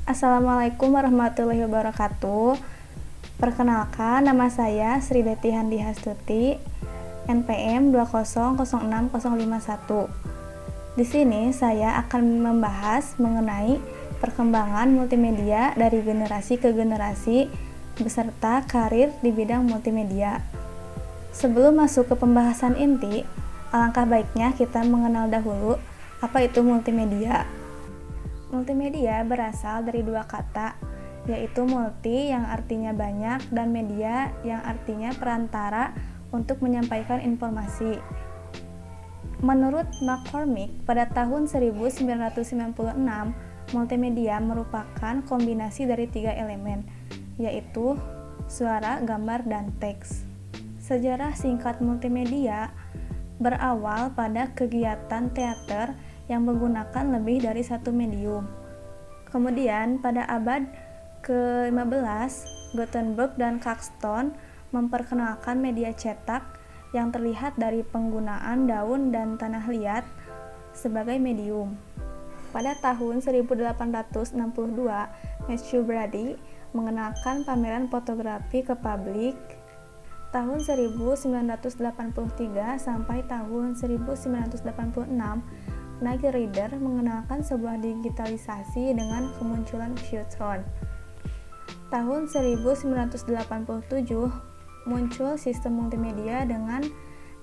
Assalamualaikum warahmatullahi wabarakatuh. Perkenalkan, nama saya Sri Deti Handi Hastuti, NPM 2006051. Di sini saya akan membahas mengenai perkembangan multimedia dari generasi ke generasi beserta karir di bidang multimedia. Sebelum masuk ke pembahasan inti, alangkah baiknya kita mengenal dahulu apa itu multimedia. Multimedia berasal dari dua kata, yaitu multi yang artinya banyak dan media yang artinya perantara untuk menyampaikan informasi. Menurut McCormick, pada tahun 1996, multimedia merupakan kombinasi dari tiga elemen, yaitu suara, gambar, dan teks. Sejarah singkat multimedia berawal pada kegiatan teater yang menggunakan lebih dari satu medium. Kemudian pada abad ke-15, Gutenberg dan Caxton memperkenalkan media cetak yang terlihat dari penggunaan daun dan tanah liat sebagai medium. Pada tahun 1862, Matthew Brady mengenalkan pameran fotografi ke publik. Tahun 1983 sampai tahun 1986, Knight Ridder mengenalkan sebuah digitalisasi dengan kemunculan Videotron. Tahun 1987 muncul sistem multimedia dengan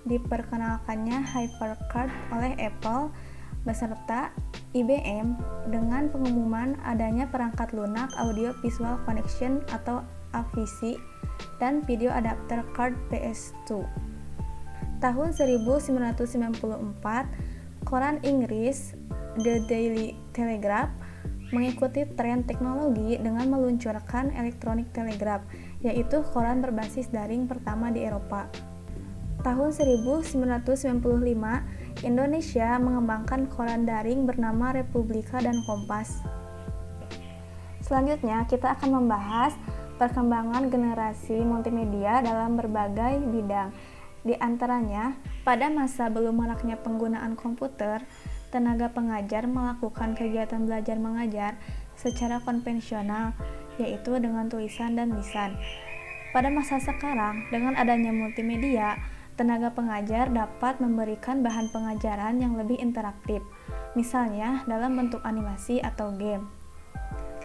diperkenalkannya HyperCard oleh Apple beserta IBM dengan pengumuman adanya perangkat lunak Audio Visual Connection atau AVC dan video adapter card PS2. Tahun 1994, koran Inggris The Daily Telegraph mengikuti tren teknologi dengan meluncurkan Electronic Telegraph, yaitu koran berbasis daring pertama di Eropa. Tahun 1995, Indonesia mengembangkan koran daring bernama Republika dan Kompas. Selanjutnya, kita akan membahas perkembangan generasi multimedia dalam berbagai bidang. Di antaranya, pada masa belum maraknya penggunaan komputer, tenaga pengajar melakukan kegiatan belajar mengajar secara konvensional, yaitu dengan tulisan dan lisan. Pada masa sekarang, dengan adanya multimedia, tenaga pengajar dapat memberikan bahan pengajaran yang lebih interaktif, misalnya dalam bentuk animasi atau game.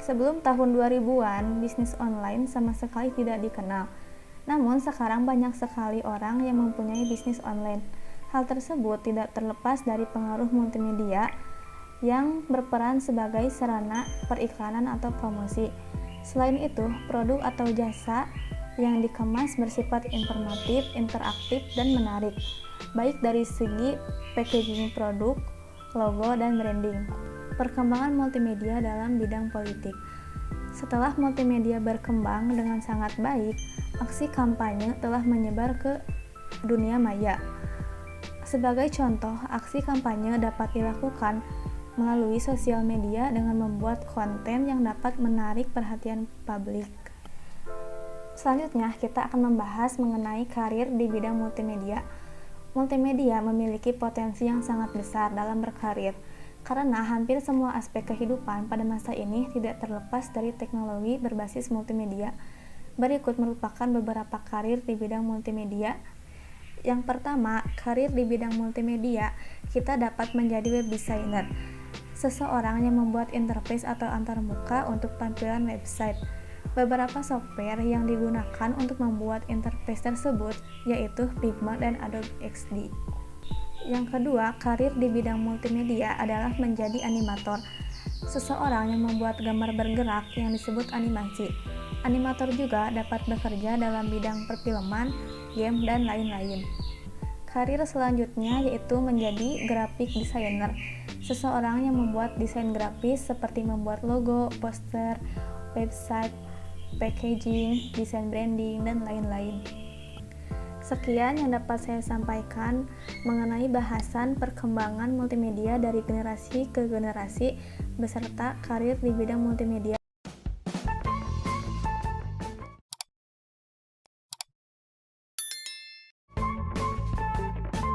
Sebelum tahun 2000-an, bisnis online sama sekali tidak dikenal. Namun sekarang banyak sekali orang yang mempunyai bisnis online. Hal tersebut tidak terlepas dari pengaruh multimedia yang berperan sebagai sarana periklanan atau promosi. Selain itu, produk atau jasa yang dikemas bersifat informatif, interaktif, dan menarik, baik dari segi packaging produk, logo, dan branding. Perkembangan multimedia dalam bidang politik. Setelah multimedia berkembang dengan sangat baik, aksi kampanye telah menyebar ke dunia maya. Sebagai contoh, aksi kampanye dapat dilakukan melalui sosial media dengan membuat konten yang dapat menarik perhatian publik. Selanjutnya, kita akan membahas mengenai karir di bidang multimedia. Multimedia memiliki potensi yang sangat besar dalam berkarir, karena hampir semua aspek kehidupan pada masa ini tidak terlepas dari teknologi berbasis multimedia. Berikut merupakan beberapa karir di bidang multimedia. Yang pertama, karir di bidang multimedia, kita dapat menjadi web designer, seseorang yang membuat interface atau antarmuka untuk tampilan website. Beberapa software yang digunakan untuk membuat interface tersebut yaitu Figma dan Adobe XD. Yang kedua, karir di bidang multimedia adalah menjadi animator, seseorang yang membuat gambar bergerak yang disebut animasi. Animator juga dapat bekerja dalam bidang perfilman, game, dan lain-lain. Karir selanjutnya yaitu menjadi graphic designer, seseorang yang membuat desain grafis seperti membuat logo, poster, website, packaging, desain branding, dan lain-lain. Sekian yang dapat saya sampaikan mengenai bahasan perkembangan multimedia dari generasi ke generasi beserta karir di bidang multimedia.